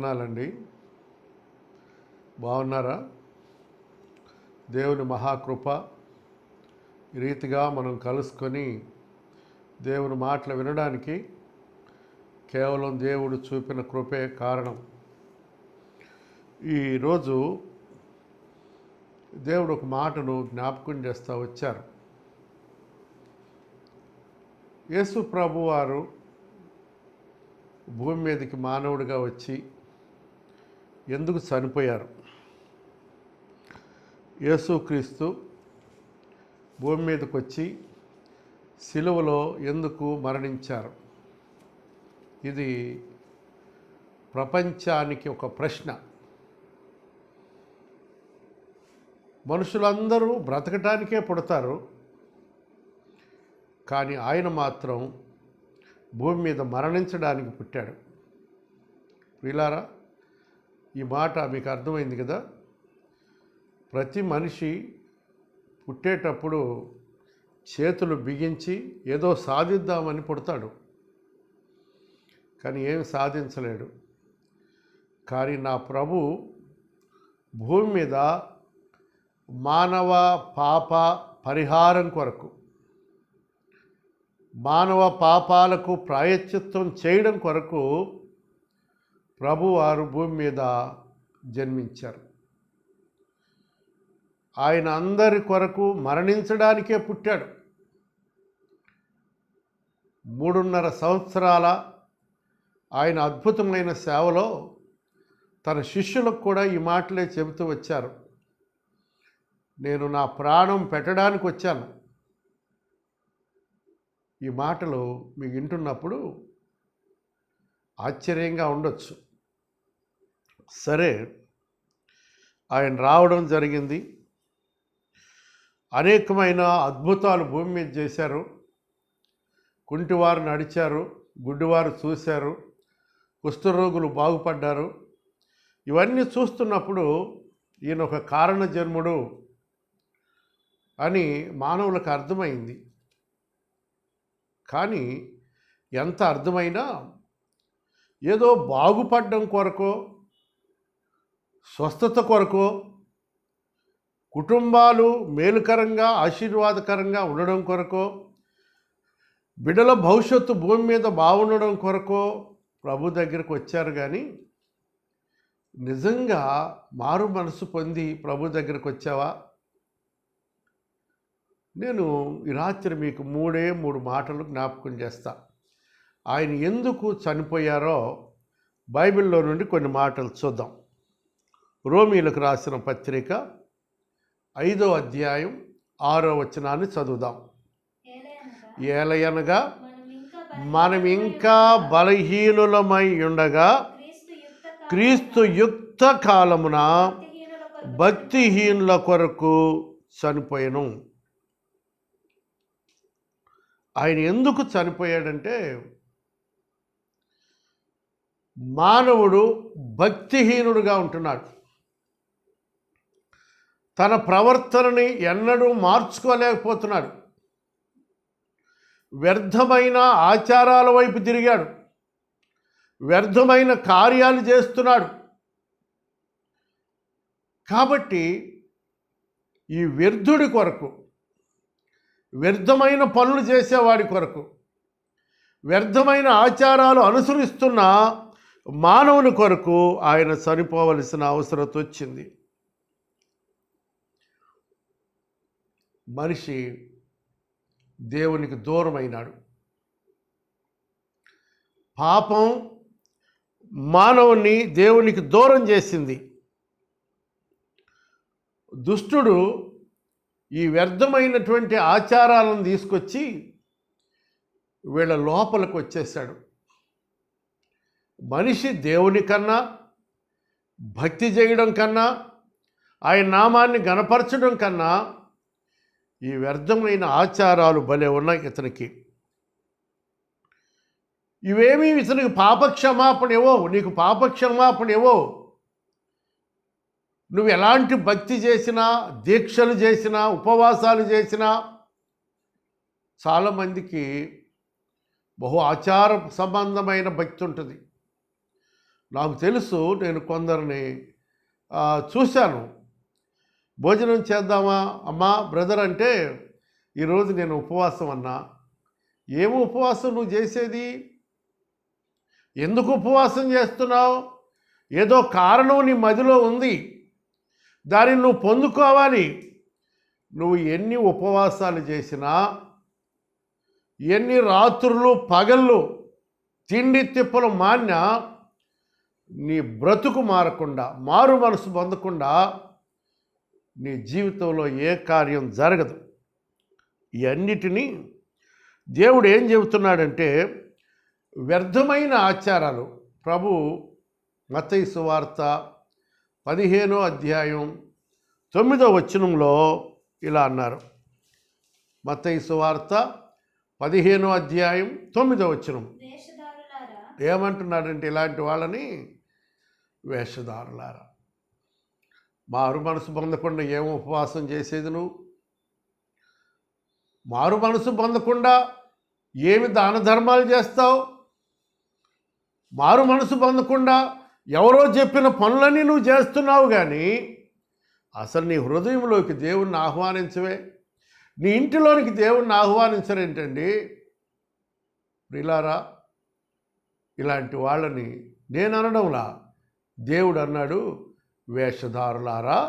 వందనాలండి. బాగున్నారా? దేవుని మహాకృప ఈ రీతిగా మనం కలుసుకొని దేవుని మాటలు వినడానికి కేవలం దేవుడు చూపిన కృపే కారణం. ఈరోజు దేవుడు ఒక మాటను జ్ఞాపకం చేస్తూ వచ్చారు. యేసు ప్రభు వారు భూమి మీదకి మానవుడిగా వచ్చి ఎందుకు చనిపోయారు? యేసుక్రీస్తు భూమి మీదకి వచ్చి సిలువలో ఎందుకు మరణించారు? ఇది ప్రపంచానికి ఒక ప్రశ్న. మనుషులందరూ బ్రతకటానికే పుడతారు, కానీ ఆయన మాత్రం భూమి మీద మరణించడానికి పుట్టాడు. ప్రియులారా, ఈ మాట మీకు అర్థమైంది కదా? ప్రతి మనిషి పుట్టేటప్పుడు చేతులు బిగించి ఏదో సాధిద్దామని పుడతాడు, కానీ ఏం సాధించలేడు. కానీ నా ప్రభు భూమి మీద మానవ పాప పరిహారం కొరకు, మానవ పాపాలకు ప్రాయశ్చిత్తం చేయడం కొరకు ప్రభువారు భూమి మీద జన్మించారు. ఆయన అందరి కొరకు మరణించడానికే పుట్టాడు. 3.5 సంవత్సరాల ఆయన అద్భుతమైన సేవలో తన శిష్యులకు కూడా ఈ మాటలే చెబుతూ వచ్చారు. నేను నా ప్రాణం పెట్టడానికి వచ్చాను. ఈ మాటలు మీకు వింటున్నప్పుడు ఆశ్చర్యంగా ఉండొచ్చు. సరే, ఆయన రావడం జరిగింది. అనేకమైన అద్భుతాలు భూమి మీద చేశారు. కుంటివారు నడిచారు, గుడ్డివారు చూశారు, కుష్ఠరోగులు బాగుపడ్డారు. ఇవన్నీ చూస్తున్నప్పుడు ఈయన ఒక కారణ జన్ముడు అని మానవులకు అర్థమైంది. కానీ ఎంత అర్థమైనా ఏదో బాగుపడడం కొరకో, స్వస్థత కొరకో, కుటుంబాలు మేలుకరంగా ఆశీర్వాదకరంగా ఉండడం కొరకో, బిడ్డల భవిష్యత్తు భూమి మీద బాగుండడం కొరకో ప్రభు దగ్గరకు వచ్చారు. కానీ నిజంగా మారు మనసు పొంది ప్రభు దగ్గరకు వచ్చావా? నేను ఈ రాత్రి మీకు 3 మాటలు జ్ఞాపకం చేస్తా. ఆయన ఎందుకు చనిపోయారో బైబిల్లో నుండి కొన్ని మాటలు చూద్దాం. రోమీలకు రాసిన పత్రిక 5వ అధ్యాయం 6వ వచనాన్ని చదువుదాం. ఏలయనగా మనం ఇంకా బలహీనులమై ఉండగా క్రీస్తు యుక్త కాలమున భక్తిహీనుల కొరకు చనిపోయాను. ఆయన ఎందుకు చనిపోయాడంటే, మానవుడు భక్తిహీనుడుగా ఉంటున్నాడు. తన ప్రవర్తనని ఎన్నడూ మార్చుకోలేకపోతున్నాడు. వ్యర్థమైన ఆచారాల వైపు తిరిగాడు, వ్యర్థమైన కార్యాలు చేస్తున్నాడు. కాబట్టి ఈ వ్యర్థుడి కొరకు, వ్యర్థమైన పనులు చేసేవాడి కొరకు, వ్యర్థమైన ఆచారాలు అనుసరిస్తున్న మానవుని కొరకు ఆయన చనిపోవలసిన అవసరం వచ్చింది. మనిషి దేవునికి దూరమైనాడు. పాపం మానవుని దేవునికి దూరం చేసింది. దుష్టుడు ఈ వ్యర్థమైనటువంటి ఆచారాలను తీసుకొచ్చి వీళ్ళ లోపలికి వచ్చేసాడు. మనిషి దేవుని కన్నా, భక్తి చేయడం కన్నా, ఆయన నామాన్ని గణపరచడం కన్నా ఈ వ్యర్థమైన ఆచారాలు భలే ఉన్నాయి ఇతనికి. ఇవేమీ ఇతనికి పాపక్షమాపణ ఇవ్వవు. నీకు పాపక్షమాపణ ఇవ్వవు. నువ్వు ఎలాంటి భక్తి చేసినా, దీక్షలు చేసినా, ఉపవాసాలు చేసినా, చాలామందికి బహు ఆచార సంబంధమైన భక్తి ఉంటుంది. నాకు తెలుసు, నేను కొందరిని చూశాను. భోజనం చేద్దామా అమ్మా బ్రదర్ అంటే, ఈరోజు నేను ఉపవాసం అన్నా. ఏమో ఉపవాసం నువ్వు చేసేది? ఎందుకు ఉపవాసం చేస్తున్నావు? ఏదో కారణం నీ మదిలో ఉంది, దానిని నువ్వు పొందుకోవాలి. నువ్వు ఎన్ని ఉపవాసాలు చేసినా, ఎన్ని రాత్రులు పగళ్ళు తిండి తిప్పలు మాన్యా, నీ బ్రతుకు మారకుండా, మారు మనసు పొందకుండా నీ జీవితంలో ఏ కార్యం జరగదు. ఇవన్నిటినీ దేవుడు ఏం చెబుతున్నాడంటే, వ్యర్థమైన ఆచారాలు. ప్రభు మత్తయి సువార్త 15వ అధ్యాయం 9వ వచనంలో ఇలా అన్నారు. మత్తయి సువార్త 15వ అధ్యాయం 9వ వచనం ఏమంటున్నాడంటే, ఇలాంటి వాళ్ళని వేషధారులారా. మారు మనసు పొందకుండా ఏం ఉపవాసం చేసేది నువ్వు? మారు మనసు పొందకుండా ఏమి దాన ధర్మాలు చేస్తావు? మారు మనసు పొందకుండా ఎవరో చెప్పిన పనులన్నీ నువ్వు చేస్తున్నావు, కానీ అసలు నీ హృదయంలోకి దేవుణ్ణి ఆహ్వానించవే. నీ ఇంటిలోనికి దేవుణ్ణి ఆహ్వానించరేంటండి ప్రియులారా? ఇలాంటి వాళ్ళని నేను అనడంలా, దేవుడు అన్నాడు, వేషధారులారా,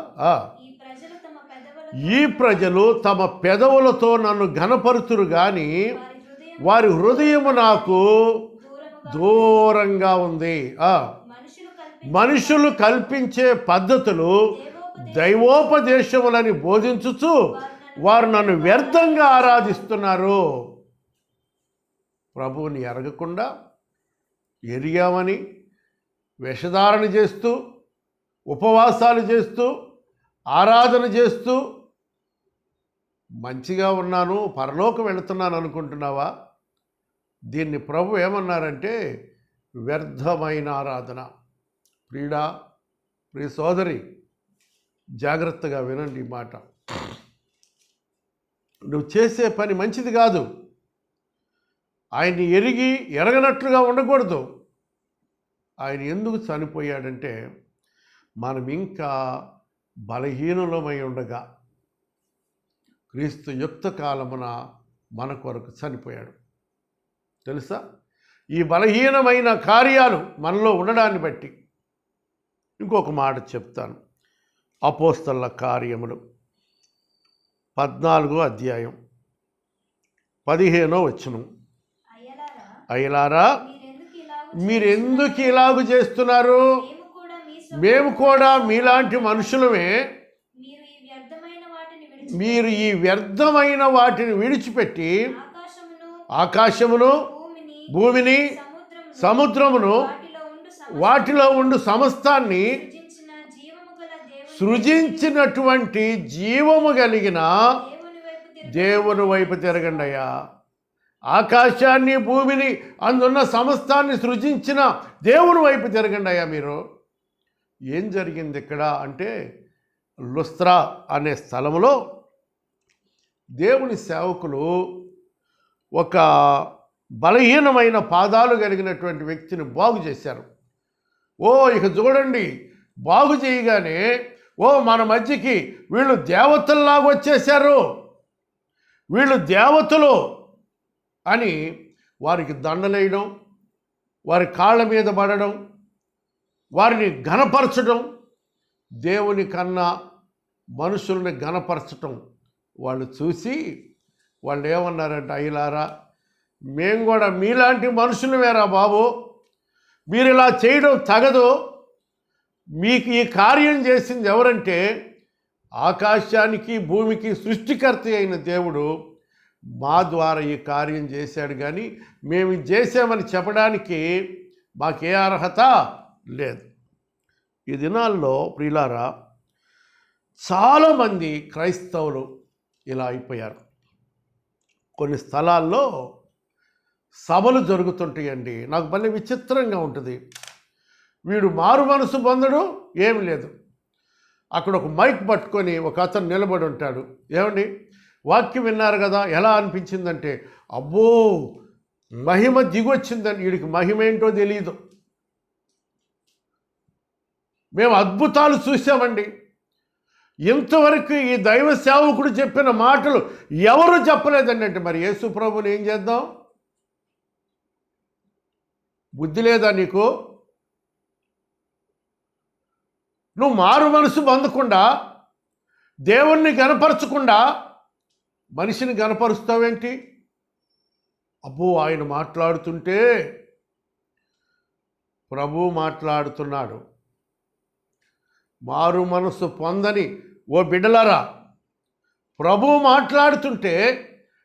ఈ ప్రజలు తమ పెదవులతో నన్ను ఘనపరుతురు గాని వారి హృదయము నాకు దూరంగా ఉంది. మనుషులు కల్పించే పద్ధతులు దైవోపదేశములని బోధించుచు వారు నన్ను వ్యర్థంగా ఆరాధిస్తున్నారు. ప్రభువుని ఎరగకుండా ఎరిగామని వేషధారణ చేస్తూ, ఉపవాసాలు చేస్తూ, ఆరాధన చేస్తూ మంచిగా ఉన్నాను, పరలోకం వెళుతున్నాను అనుకుంటున్నావా? దీన్ని ప్రభు ఏమన్నారంటే వ్యర్థమైన ఆరాధన. ప్రియ సోదరి, జాగ్రత్తగా వినండి ఈ మాట. నువ్వు చేసే పని మంచిది కాదు. ఆయన్ని ఎరగనట్లుగా ఉండకూడదు. ఆయన ఎందుకు చనిపోయాడంటే, మనం ఇంకా బలహీనులమై ఉండగా క్రీస్తు యుక్త కాలమున మన కొరకు చనిపోయాడు. తెలుసా? ఈ బలహీనమైన కార్యాలు మనలో ఉండడాన్ని బట్టి ఇంకొక మాట చెప్తాను. అపోస్తలుల కార్యములు 14వ అధ్యాయం 15వ వచనం. అయ్యలారా, మీరెందుకు ఇలాగు చేస్తున్నారు? మేము కూడా మీలాంటి మనుషులమే. మీరు ఈ వ్యర్థమైన వాటిని విడిచిపెట్టి ఆకాశమును, భూమిని, సముద్రమును, వాటిలో ఉండు సమస్తాన్ని సృజించినటువంటి జీవము కలిగిన దేవుని వైపు తిరగండి అయ్యా. ఆకాశాన్ని, భూమిని, అందున్న సమస్తాన్ని సృజించిన దేవుని వైపు తిరగండి అయ్యా. మీరు ఏం జరిగింది ఇక్కడ అంటే, లుస్త్రా అనే స్థలంలో దేవుని సేవకులు ఒక బలహీనమైన పాదాలు కలిగినటువంటి వ్యక్తిని బాగు చేశారు. ఇక చూడండి, బాగు చేయగానే మన మధ్యకి వీళ్ళు దేవతల్లాగా వచ్చేశారు, వీళ్ళు దేవతలు అని వారికి దండలేయడం, వారి కాళ్ళ మీద పడడం, వారిని ఘనపరచడం, దేవుని కన్నా మనుషుల్ని ఘనపరచటం వాళ్ళు చూసి వాళ్ళు ఏమన్నారంటే, అయ్యలారా, మేము కూడా మీలాంటి మనుషులమేరా బాబు, మీరు ఇలా చేయడం తగదు. మీకు ఈ కార్యం చేసింది ఎవరంటే ఆకాశానికి, భూమికి సృష్టికర్త అయిన దేవుడు మా ద్వారా ఈ కార్యం చేశాడు, కానీ మేము చేసామని చెప్పడానికి మాకే అర్హత లేదు. ఈ దినాల్లో ప్రియులారా, చాలామంది క్రైస్తవులు ఇలా అయిపోయారు. కొన్ని స్థలాల్లో సభలు జరుగుతుంటాయండి. నాకు భలే విచిత్రంగా ఉంటుంది. వీడు మారు మనసు పొందడు, ఏమి లేదు. అక్కడ ఒక మైక్ పట్టుకొని ఒక అతను నిలబడి ఉంటాడు. ఏమండి, వాక్యం విన్నారు కదా, ఎలా అనిపించిందంటే, అబ్బో మహిమ దిగొచ్చిందని. వీడికి మహిమ ఏంటో తెలియదు. మేము అద్భుతాలు చూసామండి. ఇంతవరకు ఈ దైవ సేవకుడు చెప్పిన మాటలు ఎవరు చెప్పలేదండి. అంటే మరి యేసు ప్రభువుని ఏం చేద్దాం? బుద్ధి లేదా నీకు? నువ్వు మారు మనసు పొందకుండా, దేవుణ్ణి గనపరచకుండా మనిషిని గనపరుస్తావేంటి? అబ్బో, ఆయన మాట్లాడుతుంటే ప్రభు మాట్లాడుతున్నాడు. మారు మనసు పొందని ఓ బిడ్డలారా, ప్రభు మాట్లాడుతుంటే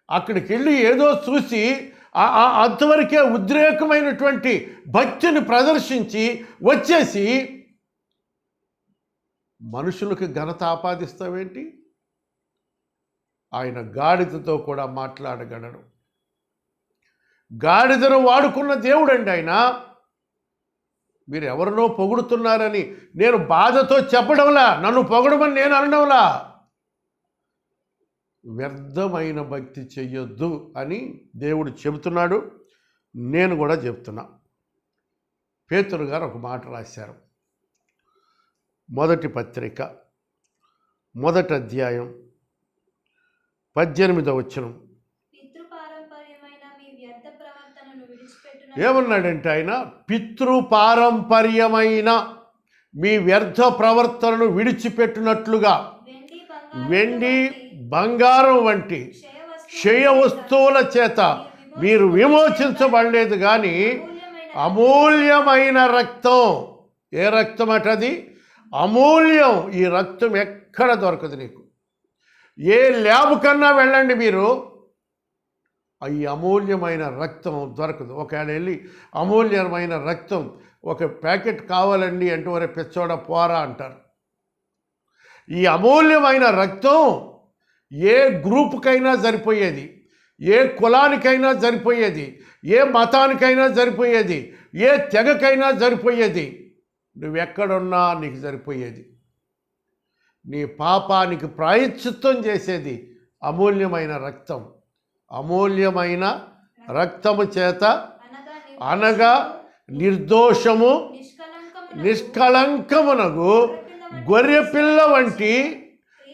అక్కడికి వెళ్ళి ఏదో చూసి అంతవరకే ఉద్రేకమైనటువంటి భక్తిని ప్రదర్శించి వచ్చేసి మనుషులకు ఘనత ఆపాదిస్తావేంటి? ఆయన గాడిదతో కూడా మాట్లాడగలడు. గాడిదను వాడుకున్న దేవుడండి ఆయన. మీరు ఎవరినో పొగుడుతున్నారని నేను బాధతో చెప్పడంలా, నన్ను పొగడమని నేను అనడంలా. వ్యర్థమైన భక్తి చెయ్యొద్దు అని దేవుడు చెబుతున్నాడు. నేను కూడా చెప్తున్నా. పేతురు గారు ఒక మాట రాశారు. మొదటి పత్రిక 1వ అధ్యాయం 18వ వచనం. ఏమన్నాడంటే ఆయన, పితృపారంపర్యమైన మీ వ్యర్థ ప్రవర్తనను విడిచిపెట్టినట్లుగా వెండి బంగారం వంటి క్షయ వస్తువుల చేత మీరు విమోచించబడలేదు కానీ అమూల్యమైన రక్తం. ఏ రక్తం అటది? అమూల్యం. ఈ రక్తం ఎక్కడ దొరకదు నీకు. ఏ ల్యాబ్ కన్నా వెళ్ళండి మీరు, ఈ అమూల్యమైన రక్తం దొరకదు. ఒకవేళ వెళ్ళి అమూల్యమైన రక్తం ఒక ప్యాకెట్ కావాలండి అంటే ఒరే పిచ్చోడ పోరా అంటారు. ఈ అమూల్యమైన రక్తం ఏ గ్రూపుకైనా సరిపోయేది, ఏ కులానికైనా సరిపోయేది, ఏ మతానికైనా సరిపోయేది, ఏ తెగకైనా సరిపోయేది. నువ్వెక్కడున్నా నీకు సరిపోయేది. నీ పాపానికి ప్రాయశ్చిత్తం చేసేది అమూల్యమైన రక్తం. అమూల్యమైన రక్తము చేత అనగా నిర్దోషము నిష్కళంకమునగు గొర్రెపిల్ల వంటి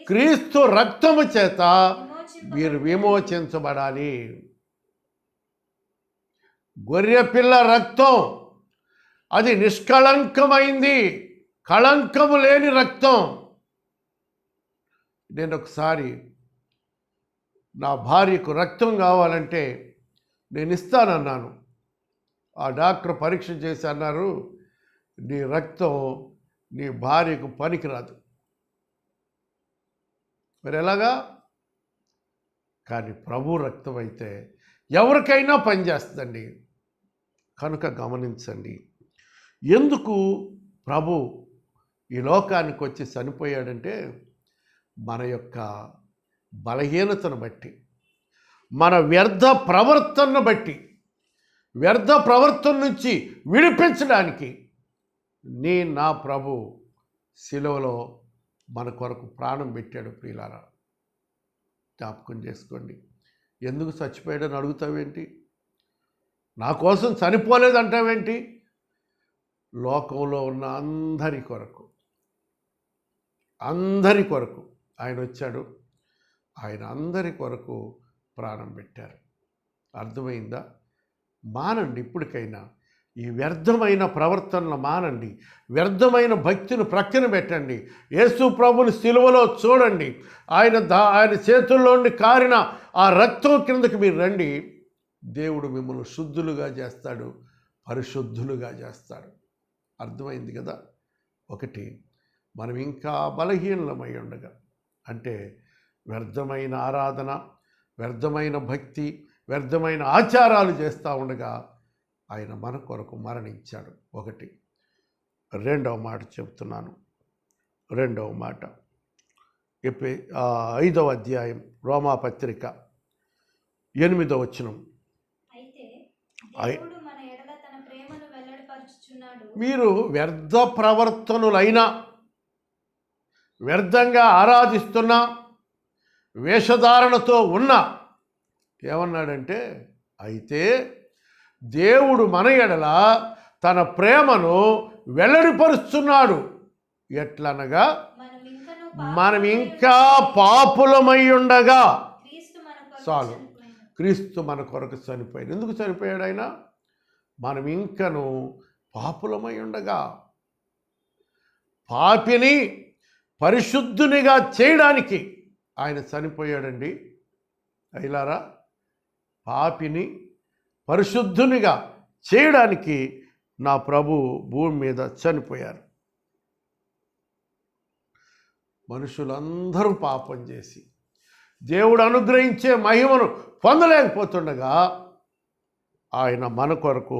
క్రీస్తు రక్తము చేత మీరు విమోచించబడాలి. గొర్రెపిల్ల రక్తం అది నిష్కళంకమైంది, కళంకము లేని రక్తం. నేను ఒకసారి నా భార్యకు రక్తం కావాలంటే నేను ఇస్తానన్నాను. ఆ డాక్టర్ పరీక్ష చేసి అన్నారు, నీ రక్తం నీ భార్యకు పనికిరాదు. మరి ఎలాగా? కానీ ప్రభు రక్తం అయితే ఎవరికైనా పనిచేస్తుందండి. కనుక గమనించండి, ఎందుకు ప్రభు ఈ లోకానికి వచ్చి చనిపోయాడంటే మన యొక్క బలహీనతను బట్టి, మన వ్యర్థ ప్రవర్తనను బట్టి, వ్యర్థ ప్రవర్తన నుంచి విడిపించడానికి నా ప్రభు శిలువలో మన కొరకు ప్రాణం పెట్టాడు. ప్రియులారా, జ్ఞాపకం చేసుకోండి. ఎందుకు చచ్చిపోయాడని అడుగుతావేంటి? నా కోసం చనిపోలేదంటావేంటి? లోకంలో ఉన్న అందరి కొరకు ఆయన వచ్చాడు. ఆయన అందరి కొరకు ప్రాణం పెట్టారు. అర్థమైందా? మానండి. ఇప్పటికైనా ఈ వ్యర్థమైన ప్రవర్తనలు మానండి. వ్యర్థమైన భక్తిని ప్రక్కన పెట్టండి. యేసు ప్రభుని సిలువలో చూడండి. ఆయన చేతుల్లోండి కారిన ఆ రక్తం కిందకి మీరు రండి. దేవుడు మిమ్మల్ని శుద్ధులుగా చేస్తాడు, పరిశుద్ధులుగా చేస్తాడు. అర్థమైంది కదా? ఒకటి, మనం ఇంకా బలహీనమై ఉండగా, అంటే వ్యర్థమైన ఆరాధన, వ్యర్థమైన భక్తి, వ్యర్థమైన ఆచారాలు చేస్తూ ఉండగా ఆయన మన కొరకు మరణించాడు. ఒకటి. రెండవ మాట చెప్తున్నాను. రెండవ మాట 5వ అధ్యాయం రోమాపత్రిక 8వ వచనం. మీరు వ్యర్థ ప్రవర్తనులైనా, వ్యర్థంగా ఆరాధిస్తున్నా, వేషధారణతో ఉన్నా, ఏమన్నాడంటే, అయితే దేవుడు మన ఎడల తన ప్రేమను వెల్లడిపరుస్తున్నాడు. ఎట్లనగా మనం ఇంకా పాపులమై ఉండగా చాలు, క్రీస్తు మన కొరకు చనిపోయాడు. ఎందుకు చనిపోయాడు ఆయన? మనం ఇంకను పాపులమై ఉండగా, పాపిని పరిశుద్ధునిగా చేయడానికి ఆయన చనిపోయాడండి. అయిలారా, పాపిని పరిశుద్ధునిగా చేయడానికి నా ప్రభు భూమి మీద చనిపోయారు. మనుషులందరూ పాపం చేసి దేవుడు అనుగ్రహించే మహిమను పొందలేకపోతుండగా ఆయన మన కొరకు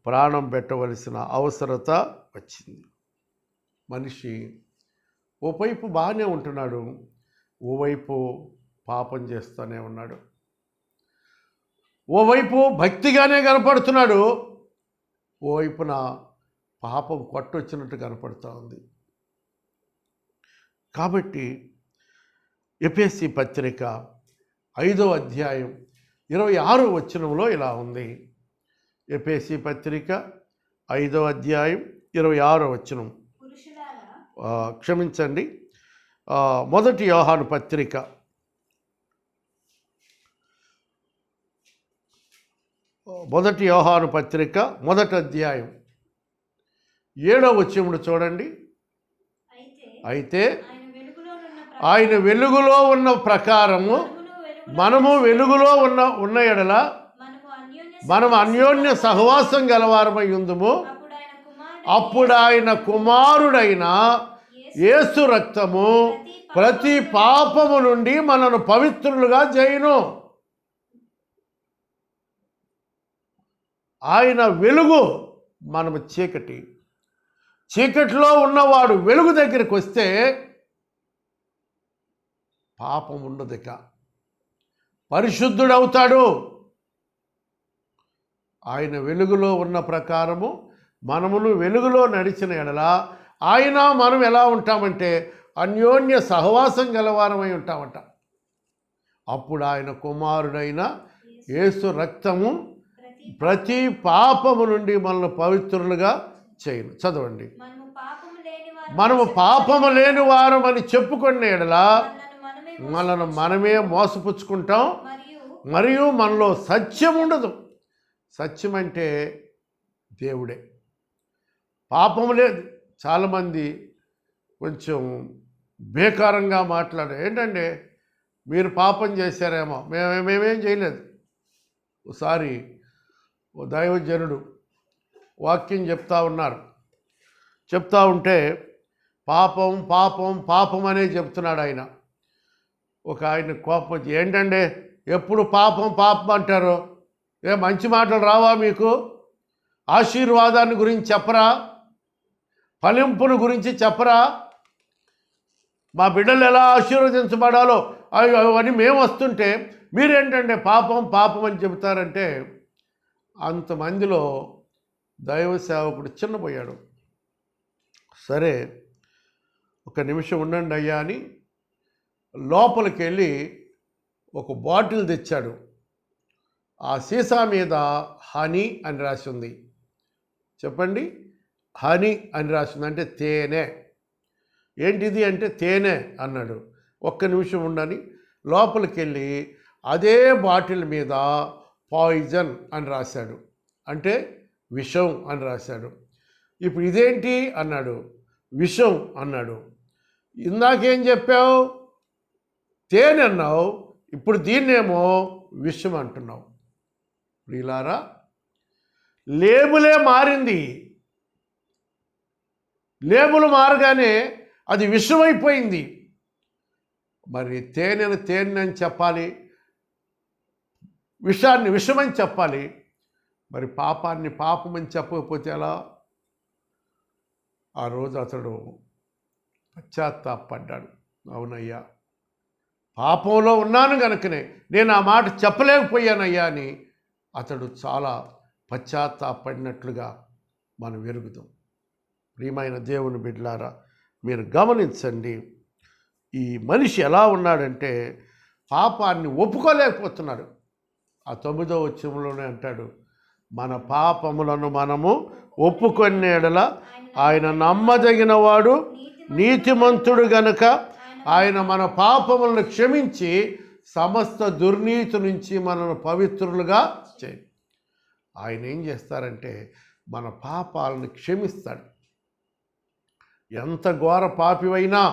ప్రాణం పెట్టవలసిన అవసరత వచ్చింది. మనిషి ఓవైపు బాగానే ఉంటున్నాడు, ఓవైపు పాపం చేస్తూనే ఉన్నాడు. ఓవైపు భక్తిగానే కనపడుతున్నాడు, ఓవైపున పాపం కొట్టొచ్చినట్టు కనపడుతూ ఉంది. కాబట్టి ఎఫెసీ పత్రిక 5వ అధ్యాయం 26వ వచనంలో ఇలా ఉంది. ఎఫెసీ పత్రిక 5వ అధ్యాయం 26వ వచనం, క్షమించండి, మొదటి యోహాను పత్రిక 1 అధ్యాయం 7వ వచనం చూడండి. అయితే ఆయన వెలుగులో ఉన్న ప్రకారము మనము వెలుగులో ఉన్న ఎడల మనము అన్యోన్య సహవాసం గలవారమై ఉందుము. అప్పుడు ఆయన కుమారుడైన యేసు రక్తము ప్రతి పాపము నుండి మనను పవిత్రులుగా చేయును. ఆయన వెలుగు, మనము చీకటి. చీకటిలో ఉన్నవాడు వెలుగు దగ్గరికి వస్తే పాపం ఉండదు, ఇక పరిశుద్ధుడవుతాడు. ఆయన వెలుగులో ఉన్న ప్రకారము మనమును వెలుగులో నడిచిన ఎడల ఆయన మనం ఎలా ఉంటామంటే అన్యోన్య సహవాసం గలవారమై ఉంటామంట. అప్పుడు ఆయన కుమారుడైన యేసు రక్తము ప్రతి పాపము నుండి మనల్ని పవిత్రులుగా చేయను. చదవండి. మనము పాపము లేని వారమని చెప్పుకునే ఎడల మనను మనమే మోసపుచ్చుకుంటాం, మరియు మనలో సత్యం ఉండదు. సత్యం అంటే దేవుడే. పాపము లేదు. చాలామంది కొంచెం బేకారంగా మాట్లాడారు. ఏంటంటే మీరు పాపం చేశారేమో, మేమేం చేయలేదు. ఒకసారి ఓ దైవజనుడు వాక్యం చెప్తా ఉన్నారు. చెప్తా ఉంటే పాపం పాపం పాపం అనే చెప్తున్నాడు ఆయన. ఒక ఆయన కోపం వచ్చి, ఏంటంటే ఎప్పుడు పాపం పాపం అంటారు, మంచి మాటలు రావా మీకు? ఆశీర్వాదాన్ని గురించి చెప్పరా? ఫలింపును గురించి చెప్పరా? మా బిడ్డలు ఎలా ఆశీర్వదించబడాలో అవన్నీ మేము వస్తుంటే మీరేంటంటే పాపం పాపం అని చెబుతారంటే, అంతమందిలో దైవ సేవకుడు చిన్నపోయాడు. సరే ఒక నిమిషం ఉండండి అయ్యా అని లోపలికి వెళ్ళి ఒక బాటిల్ తెచ్చాడు. ఆ సీసా మీద హనీ అని రాసి ఉంది. చెప్పండి, హనీ అని రాసింది అంటే తేనె. ఏంటిది అంటే తేనె అన్నాడు. ఒక్క నిమిషం ఉండని లోపలికి వెళ్ళి అదే బాటిల్ మీద పాయిజన్ అని రాశాడు, అంటే విషం అని రాశాడు. ఇప్పుడు ఇదేంటి అన్నాడు. విషం అన్నాడు. ఇందాకేం చెప్పావు? తేనె అన్నావు, ఇప్పుడు దీన్నేమో విషం అంటున్నావు. ప్రియులారా, లేబులే మారింది. లేబుల్ మారగానే అది విషమైపోయింది. మరి తేనెను తేనె అని చెప్పాలి, విషాన్ని విషమని చెప్పాలి. మరి పాపాన్ని పాపమని చెప్పకపోతే ఎలా? ఆ రోజు అతడు పశ్చాత్తాపడ్డాడు. అవునయ్యా, పాపంలో ఉన్నాను కనుకనే నేను ఆ మాట చెప్పలేకపోయానయ్యా అని అతడు చాలా పశ్చాత్తాపడినట్లుగా మనం ఎరుగుదాం. ప్రియమైన దేవుని బిడ్డలారా, మీరు గమనించండి, ఈ మనిషి ఎలా ఉన్నాడంటే పాపాన్ని ఒప్పుకోలేకపోతున్నాడు. ఆ 9వ వచనంలోనే అంటాడు, మన పాపములను మనము ఒప్పుకొనే ఎడల ఆయన నమ్మదగిన వాడు నీతిమంతుడు గనుక ఆయన మన పాపములను క్షమించి సమస్త దుర్నీతి నుంచి మనను పవిత్రులుగా చేయి. ఆయన ఏం చేస్తారంటే మన పాపాలను క్షమిస్తాడు. ఎంత ఘోర పాపివైనా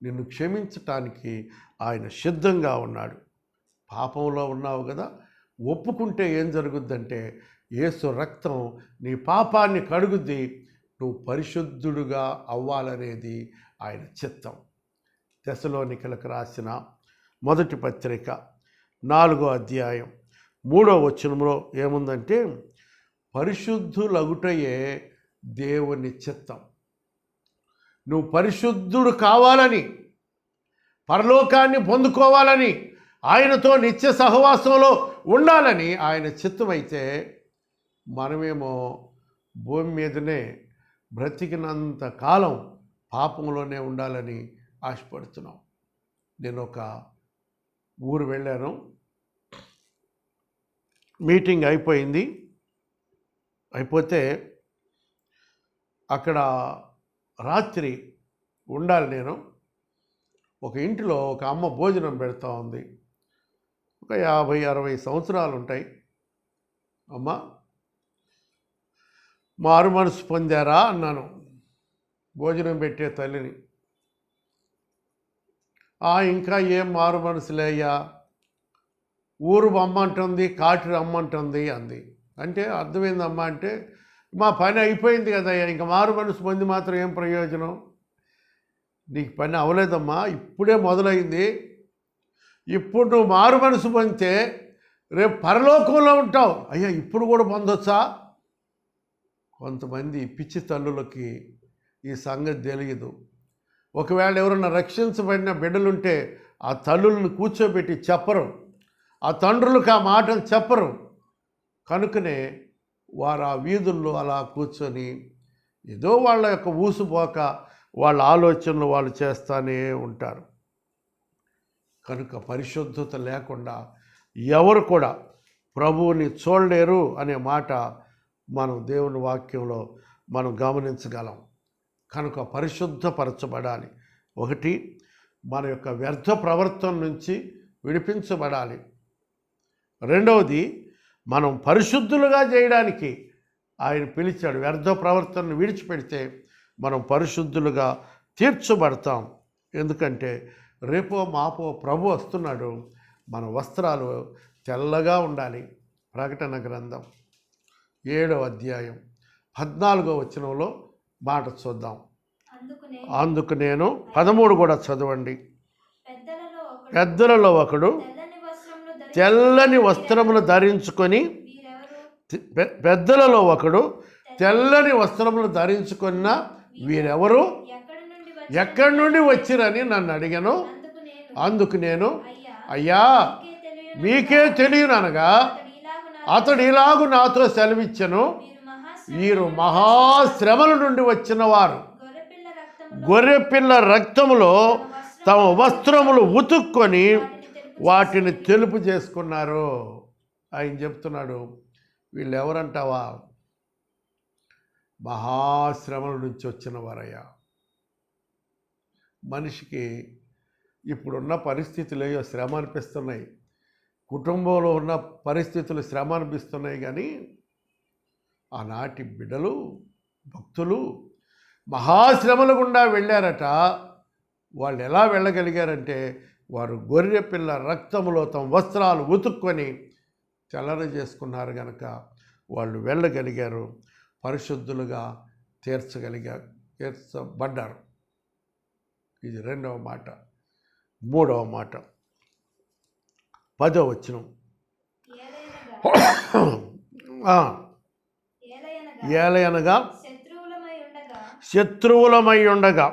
నిన్ను క్షమించటానికి ఆయన సిద్ధంగా ఉన్నాడు. పాపంలో ఉన్నావు కదా, ఒప్పుకుంటే ఏం జరుగుద్దంటే యేసు రక్తం నీ పాపాన్ని కడుగుద్ది, నువ్వు పరిశుద్ధుడుగా అవ్వాలనేది ఆయన చిత్తం. తెస్సలోనికలకు రాసిన మొదటి పత్రిక 4వ అధ్యాయం 3వ వచనంలో ఏముందంటే పరిశుద్ధులగుటయే దేవుని చిత్తం. నువ్వు పరిశుద్ధుడు కావాలని, పరలోకాన్ని పొందుకోవాలని, ఆయనతో నిత్య సహవాసంలో ఉండాలని ఆయన చిత్తమైతే మనమేమో భూమి మీదనే బ్రతికినంత కాలం పాపంలోనే ఉండాలని ఆశపడుతున్నాం. నేను ఒక ఊరు వెళ్ళాను, మీటింగ్ అయిపోతే అక్కడ రాత్రి ఉండాలి. నేను ఒక ఇంటిలో ఒక అమ్మ భోజనం పెడతా ఉంది. ఒక 50-60 సంవత్సరాలు ఉంటాయి. అమ్మ మారు మనసు పొందారా అన్నాను భోజనం పెట్టే తల్లిని. ఇంకా ఏం మారు మనసులేయ్యా, ఊరు అమ్మంటుంది, కాటి అమ్మంటుంది అంది. అంటే అర్థమైందమ్మా అంటే మా పని అయిపోయింది కదయ్యా, ఇంకా మారు మనసు పొంది మాత్రం ఏం ప్రయోజనం, నీకు పని అవ్వలేదమ్మా, ఇప్పుడే మొదలైంది. ఇప్పుడు నువ్వు మారు మనసు పొందితే రేపు పరలోకంలో ఉంటావు. అయ్యా ఇప్పుడు కూడా పొందొచ్చా? కొంతమంది పిచ్చి తల్లులకి ఈ సంగతి తెలియదు. ఒకవేళ ఎవరన్నా రక్షించబడిన బిడ్డలుంటే ఆ తల్లులను కూర్చోబెట్టి చెప్పరు, ఆ తండ్రులకు ఆ మాటలు చెప్పరు. కనుకనే వారు ఆ వీధుల్లో అలా కూర్చొని ఏదో వాళ్ళ యొక్క ఊసుపోక వాళ్ళ ఆలోచనలు వాళ్ళు చేస్తూనే ఉంటారు. కనుక పరిశుద్ధత లేకుండా ఎవరు కూడా ప్రభువుని చూడలేరు అనే మాట మనం దేవుని వాక్యంలో మనం గమనించగలం. కనుక పరిశుద్ధపరచబడాలి. ఒకటి, మన యొక్క వ్యర్థ ప్రవర్తన నుంచి విడిపించబడాలి. రెండవది, మనం పరిశుద్ధులుగా చేయడానికి ఆయన పిలిచాడు. వ్యర్థ ప్రవర్తనను విడిచిపెడితే మనం పరిశుద్ధులుగా తీర్చబడతాం. ఎందుకంటే రేపో మాపో ప్రభు వస్తున్నాడు. మన వస్త్రాలు తెల్లగా ఉండాలి. ప్రకటన గ్రంథం 7వ అధ్యాయం 14వ వచనంలో మాట చూద్దాం. అందుకు నేను 13 కూడా చదవండి. పెద్దలలో ఒకడు తెల్లని వస్త్రములు ధరించుకొని, పెద్దలలో ఒకడు తెల్లని వస్త్రములు ధరించుకున్న వీరెవరు, ఎక్కడి నుండి వచ్చిరని నన్ను అడిగాను. అందుకు నేను, అయ్యా మీకే తెలియననగా అతడు ఇలాగు నాతో సెలవిచ్చెను, వీరు మహాశ్రమల నుండి వచ్చిన వారు, గొర్రెపిల్ల రక్తములో తమ వస్త్రములు ఉతుక్కొని వాటిని తెలుపు చేసుకున్నారు. ఆయన చెప్తున్నాడు, వీళ్ళు ఎవరంటావా? మహాశ్రమల నుంచి వచ్చిన వారయ్యా. మనిషికి ఇప్పుడున్న పరిస్థితులు ఏయో శ్రమ అనిపిస్తున్నాయి, కుటుంబంలో ఉన్న పరిస్థితులు శ్రమ అనిపిస్తున్నాయి. కానీ ఆనాటి బిడ్డలు, భక్తులు మహాశ్రమల గుండా వెళ్ళారట. వాళ్ళు ఎలా వెళ్ళగలిగారంటే వారు గొర్రె పిల్ల రక్తములో తమ వస్త్రాలు ఉతుక్కొని తెల్లన చేసుకున్నారు కనుక వాళ్ళు వెళ్ళగలిగారు, పరిశుద్ధులుగా తీర్చబడ్డారు. ఇది రెండవ మాట. మూడవ మాట 10వ వచనం. ఏలయనగా శత్రువులమై ఉండగా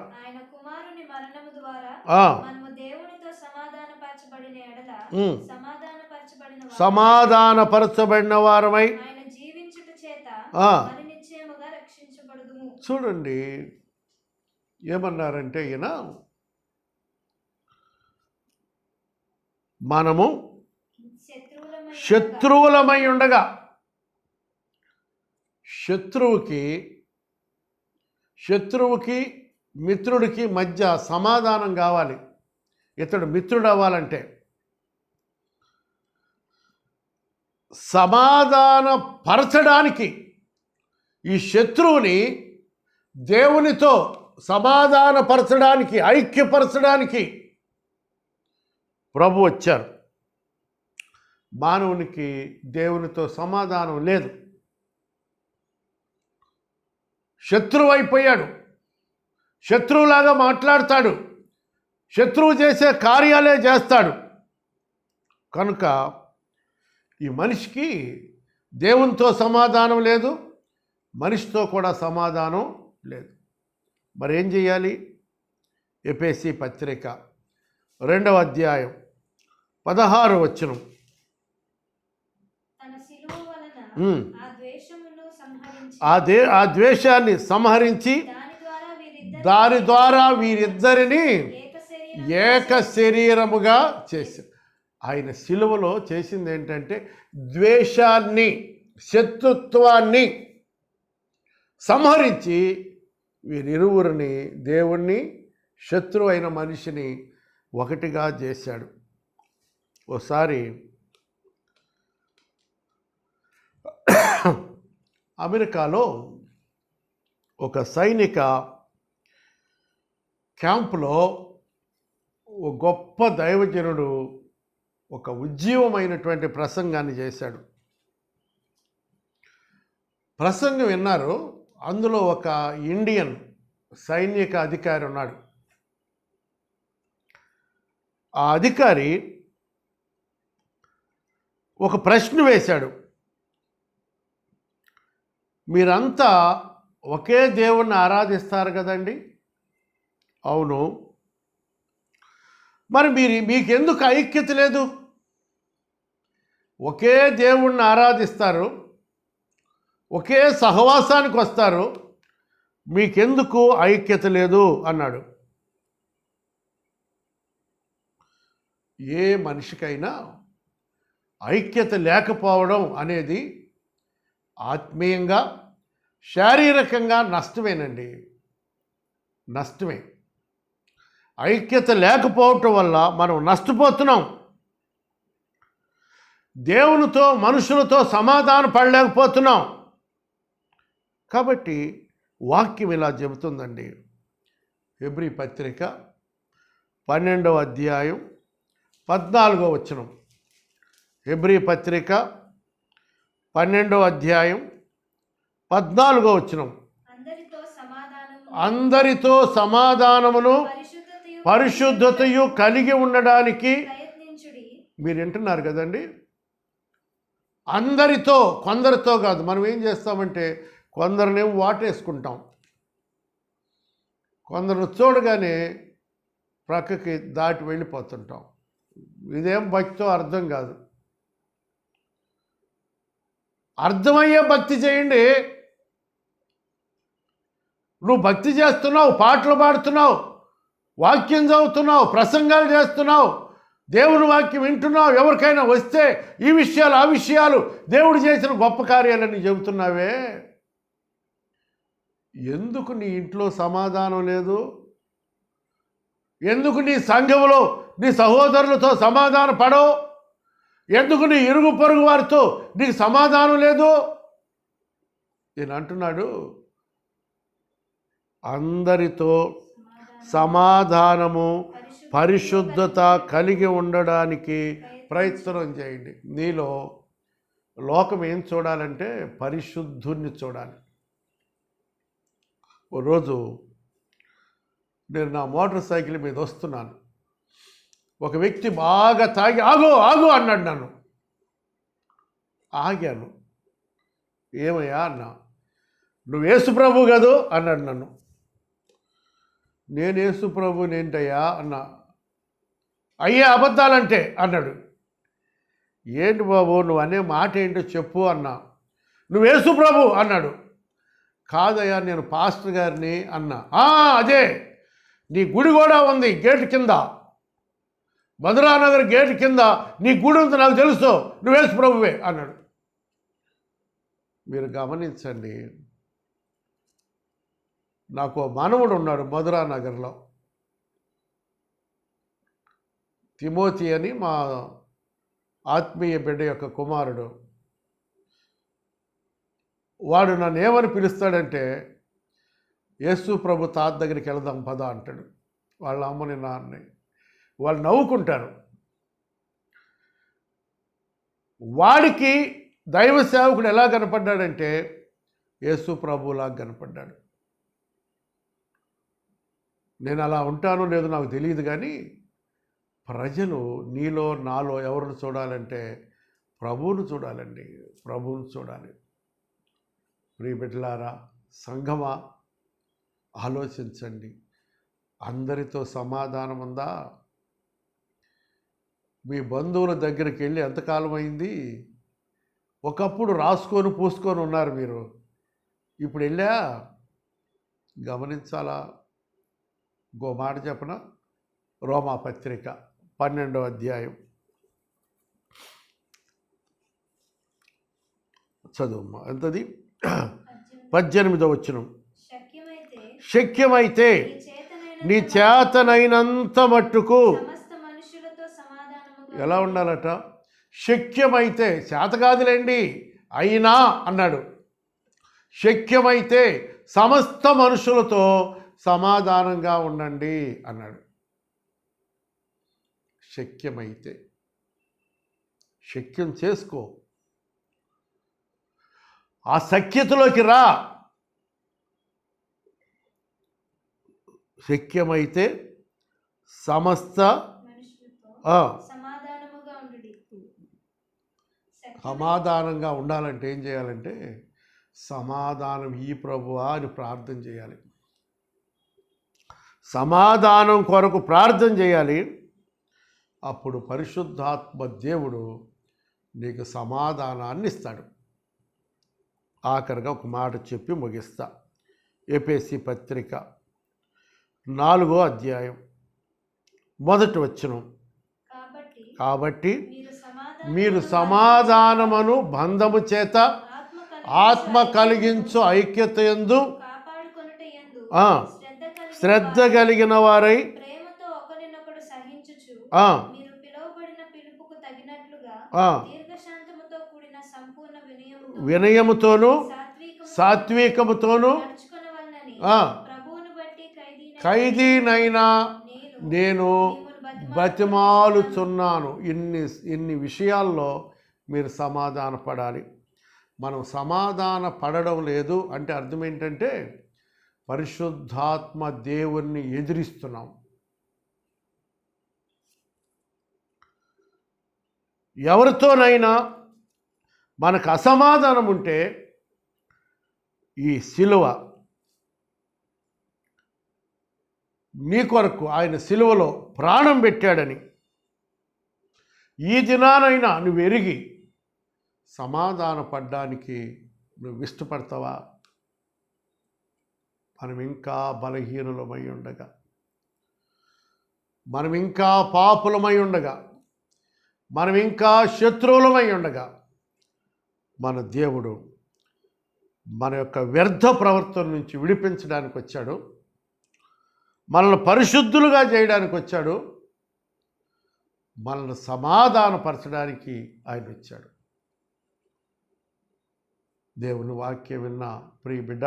సమాధానపరచబడిన వారమై చూడండి ఏమన్నారంటే ఈయన, మనము శత్రువులమై ఉండగా, శత్రువుకి మిత్రుడికి మధ్య సమాధానం కావాలి. ఇతడు మిత్రుడు అవ్వాలంటే సమాధాన పరచడానికి, ఈ శత్రువుని దేవునితో సమాధానపరచడానికి, ఐక్యపరచడానికి ప్రభు వచ్చారు. మానవునికి దేవునితో సమాధానం లేదు. శత్రువు అయిపోయాడు. శత్రువులాగా మాట్లాడతాడు. శత్రువు చేసే కార్యాలే చేస్తాడు. కనుక ఈ మనిషికి దేవునితో సమాధానం లేదు, మనిషితో కూడా సమాధానం లేదు. మరి ఏం చేయాలి? ఎఫెసీ పత్రిక 2వ అధ్యాయం 16వ వచనం. ఆ ద్వేషాన్ని సంహరించి దాని ద్వారా వీరిద్దరిని ఏక శరీరముగా చేశారు. ఆయన సిలువలో చేసింది ఏంటంటే ద్వేషాన్ని, శత్రుత్వాన్ని సంహరించి వీరిరువురిని, దేవుణ్ణి, శత్రువు అయిన మనిషిని ఒకటిగా చేశాడు. ఓసారి అమెరికాలో ఒక సైనిక క్యాంపులో ఒక గొప్ప దైవజనుడు ఒక ఉజ్జీవమైనటువంటి ప్రసంగాన్ని చేశాడు. ప్రసంగం విన్నారు. అందులో ఒక ఇండియన్ సైనిక అధికారి ఉన్నాడు. ఆ అధికారి ఒక ప్రశ్న వేశాడు. మీరంతా ఒకే దేవుణ్ణి ఆరాధిస్తారు కదండి? అవును. మరి మీకెందుకు ఐక్యత లేదు? ఒకే దేవుణ్ణి ఆరాధిస్తారు, ఒకే సహవాసానికి వస్తారు, మీకెందుకు ఐక్యత లేదు అన్నాడు. ఏ మనిషికైనా ఐక్యత లేకపోవడం అనేది ఆత్మీయంగా, శారీరకంగా నష్టమేనండి, నష్టమే. ఐక్యత లేకపోవటం వల్ల మనం నష్టపోతున్నాం. దేవునితో, మనుషులతో సమాధాన పడలేకపోతున్నాం. కాబట్టి వాక్యం ఇలా చెబుతుందండి. హెబ్రీ పత్రిక 12వ అధ్యాయం 14వ వచనం. హెబ్రీ పత్రిక 12వ అధ్యాయం 14వ వచనం. అందరితో సమాధానమును పరిశుద్ధతయు కలిగి ఉండడానికి మీరు వింటున్నారు కదండి. అందరితో, కొందరితో కాదు. మనం ఏం చేస్తామంటే కొందరినేమో వాటేసుకుంటాం, కొందరు చూడగానే ప్రక్కకి దాటి వెళ్ళిపోతుంటాం. ఇదేం భక్తితో అర్థం కాదు. అర్థమయ్యే భక్తి చేయండి. నువ్వు భక్తి చేస్తున్నావు, పాటలు పాడుతున్నావు, వాక్యం చదువుతున్నావు, ప్రసంగాలు చేస్తున్నావు, దేవుని వాక్యం వింటున్నావు. ఎవరికైనా వస్తే ఈ విషయాలు, ఆ విషయాలు, దేవుడు చేసిన గొప్ప కార్యాలని చెబుతున్నావే. ఎందుకు నీ ఇంట్లో సమాధానం లేదు? ఎందుకు నీ సంఘములో నీ సహోదరులతో సమాధానం పడవు? ఎందుకు నీ ఇరుగు పొరుగు వారితో నీకు సమాధానం లేదు? నేను అంటున్నాడు, అందరితో సమాధానము, పరిశుద్ధత కలిగి ఉండడానికి ప్రయత్నం చేయండి. నీలో లోకం ఏం చూడాలంటే పరిశుద్ధుణ్ణి చూడాలి. ఓ రోజు నేను నా మోటార్ సైకిల్ మీద వస్తున్నాను. ఒక వ్యక్తి బాగా తాగి ఆగు ఆగు అన్నాడు. నన్ను ఆగాను. ఏమయ్యా అన్నా. నువ్వు యేసుప్రభు కదూ అన్నాడు నన్ను. నేను యేసుప్రభుని ఏంటయ్యా అన్నా. అయ్యే అబద్ధాలంటే అన్నాడు. ఏంటి బాబు నువ్వు అనే మాట ఏంటో చెప్పు అన్నా. నువ్వు యేసుప్రభు అన్నాడు. కాదయ్యా నేను పాస్టర్ గారిని అన్నా. అదే నీ గుడి కూడా ఉంది గేటు కింద, మధురానగర్ గేటు కింద నీ గుడి ఉంది, నాకు తెలుసు, నువ్వు యేసుప్రభువే అన్నాడు. మీరు గమనించండి, నాకు మనవడు ఉన్నాడు మధురా నగర్లో, తిమోతి అని, మా ఆత్మీయ బిడ్డ యొక్క కుమారుడు. వాడు నన్ను ఏమని పిలుస్తాడంటే, యేసు ప్రభు తాత దగ్గరికి వెళదాం పద అంటాడు. వాళ్ళ అమ్మని నాన్నని వాళ్ళు నవ్వుకుంటారు. వాడికి దైవ సేవకుడు ఎలా కనపడ్డాడంటే యేసు ప్రభులాగా కనపడ్డాడు. నేను అలా ఉంటానో లేదో నాకు తెలియదు, కానీ ప్రజలు నీలో నాలో ఎవరిని చూడాలంటే ప్రభువును చూడాలండి, ప్రభువును చూడాలి. ప్రియ బిడ్డలారా, సంఘమా, ఆలోచించండి. అందరితో సమాధానం ఉందా? మీ బంధువుల దగ్గరికి వెళ్ళి ఎంతకాలం అయింది? ఒకప్పుడు రాసుకొని పూసుకొని ఉన్నారు మీరు, ఇప్పుడు వెళ్ళా గమనించాలా? ఇంకో మాట చెప్పన, రోమా పత్రిక 12వ అధ్యాయం చదువు. ఎంతది? 18వ వచనం. శక్యమైతే నీ చేతనైనంత మట్టుకు ఎలా ఉండాలట? శక్యమైతే, చేత కాదులేండి అయినా అన్నాడు. శక్యమైతే సమస్త మనుషులతో సమాధానంగా ఉండండి అన్నాడు. శక్యమైతే శక్యం చేసుకో, ఆ సఖ్యతలోకి రా. శక్యమైతే సమస్త సమాధానంగా ఉండాలంటే ఏం చేయాలంటే, సమాధానం ఈ ప్రభువా అని ప్రార్థన చేయాలి. సమాధానం కొరకు ప్రార్థన చేయాలి. అప్పుడు పరిశుద్ధాత్మ దేవుడు నీకు సమాధానాన్ని ఇస్తాడు. ఆఖరిగా ఒక మాట చెప్పి ముగిస్తా. ఎఫెసీ పత్రిక 4వ అధ్యాయం 1వ వచనం. కాబట్టి మీరు సమాధానమును బంధము చేత ఆత్మ కలిగించు ఐక్యత యందు శ్రద్ధ కలిగిన వారై వినయముతోను సాత్వికముతోను ఖైదీనైనా నేను బతిమాలుచున్నాను. ఇన్ని విషయాల్లో మీరు సమాధాన పడాలి. మనం సమాధాన పడడం లేదు అంటే అర్థం ఏంటంటే పరిశుద్ధాత్మ దేవుణ్ణి ఎదిరిస్తున్నాం. ఎవరితోనైనా మనకు అసమాధానం ఉంటే ఈ సిలువ నీ కొరకు ఆయన సిలువలో ప్రాణం పెట్టాడని ఈ దినానైనా నువ్వు ఎరిగి సమాధాన పడ్డానికి నువ్వు ఇష్టపడతావా? మనం ఇంకా బలహీనులమై ఉండగా, మనం ఇంకా పాపులమై ఉండగా, మనం ఇంకా శత్రువులమై ఉండగా మన దేవుడు మన యొక్క వ్యర్థ ప్రవర్తన నుంచి విడిపించడానికి వచ్చాడు. మనల్ని పరిశుద్ధులుగా చేయడానికి వచ్చాడు. మనల్ని సమాధానపరచడానికి ఆయన వచ్చాడు. దేవుని వాక్యం విన్న ప్రియ బిడ్డ,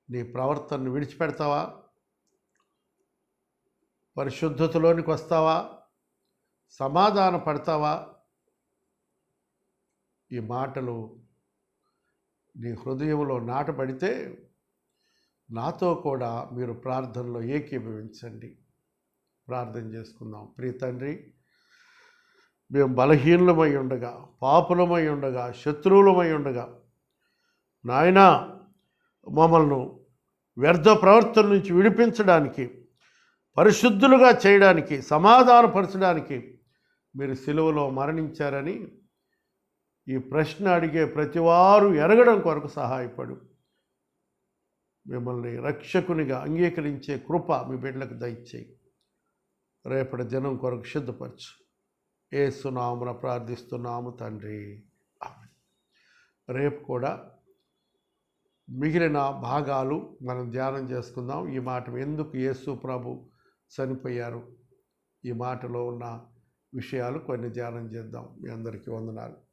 నీ ప్రవర్తనను విడిచిపెడతావా? పరిశుద్ధతలోనికి వస్తావా? సమాధాన పడతావా? ఈ మాటలు నీ హృదయంలో నాటబడితే నాతో కూడా మీరు ప్రార్థనలో ఏకీభవించండి. ప్రార్థన చేసుకుందాం. ప్రియ తండ్రి, మేము బలహీనులమై ఉండగా, పాపులమై ఉండగా, శత్రువులమై ఉండగా నాయనా మమ్మల్ని వ్యర్థ ప్రవర్తన నుంచి విడిపించడానికి, పరిశుద్ధులుగా చేయడానికి, సమాధానపరచడానికి మీరు సిలువలో మరణించారని ఈ ప్రశ్న అడిగే ప్రతివారు ఎరగడం కొరకు సహాయపడు. మిమ్మల్ని రక్షకునిగా అంగీకరించే కృప మీ బిడ్డలకు దయచేయి. రేపటి దినం కొరకు సిద్ధపరచు. యేసు నామమున ప్రార్థిస్తున్నాము తండ్రి. ఆమేన్. రేపు కూడా మిగిలిన భాగాలు మనం ధ్యానం చేసుకుందాం. ఈ మాట ఎందుకు యేసు ప్రభు చనిపోయారు, ఈ మాటలో ఉన్న విషయాలు కొన్ని ధ్యానం చేద్దాం. మీ అందరికీ వందనాలు.